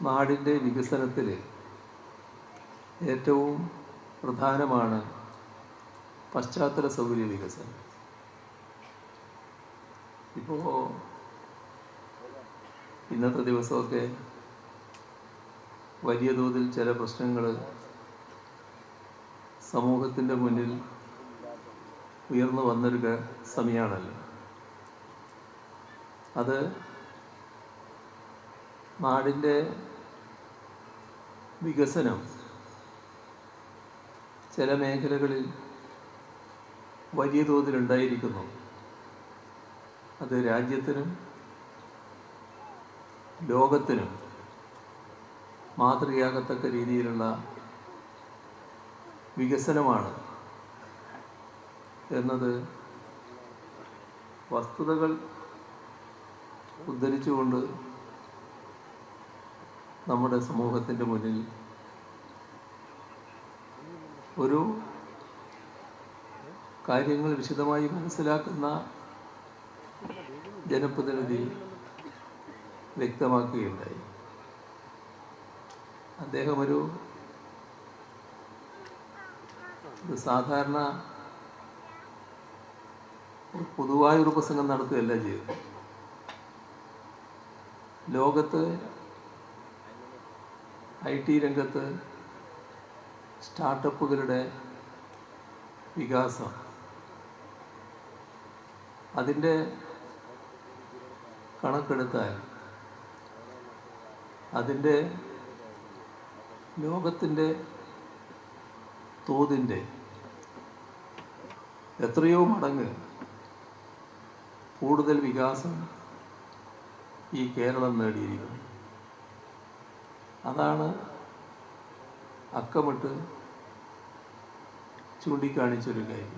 നാടിൻ്റെ വികസനത്തിൽ ഏറ്റവും പ്രധാനമാണ് പശ്ചാത്തല സൗകര്യ വികസനം. ഇപ്പോൾ ഇന്നത്തെ ദിവസമൊക്കെ വലിയ തോതിൽ ചില പ്രശ്നങ്ങൾ സമൂഹത്തിൻ്റെ മുന്നിൽ ഉയർന്നു വന്നൊരു സമയമാണല്ലോ. അത് നാടിൻ്റെ വികസനം ചില മേഖലകളിൽ വലിയ തോതിലുണ്ടായിരിക്കുന്നു. അത് രാജ്യത്തിനും ലോകത്തിനും മാതൃകയാകത്തക്ക രീതിയിലുള്ള വികസനമാണ് എന്നത് വസ്തുതകൾ ഉദ്ധരിച്ചുകൊണ്ട് നമ്മുടെ സമൂഹത്തിൻ്റെ മുന്നിൽ ഒരു കാര്യങ്ങൾ വിശദമായി മനസ്സിലാക്കുന്ന ജനപ്രതിനിധി വ്യക്തമാക്കുകയുണ്ടായി. അദ്ദേഹം ഒരു സാധാരണ പൊതുവായൊരു പ്രസംഗം നടത്തുകയല്ല ചെയ്തത്. ലോകത്ത് IT രംഗത്ത് സ്റ്റാർട്ടപ്പുകളുടെ വികാസം, അതിൻ്റെ കണക്കെടുത്താൽ അതിൻ്റെ ലോകത്തിൻ്റെ തോതിൻ്റെ എത്രയോ മടങ്ങ് കൂടുതൽ വികാസം ഈ കേരളം നേടിയിരിക്കുന്നു. അതാണ് അക്കമിട്ട് ചൂണ്ടിക്കാണിച്ചൊരു കാര്യം.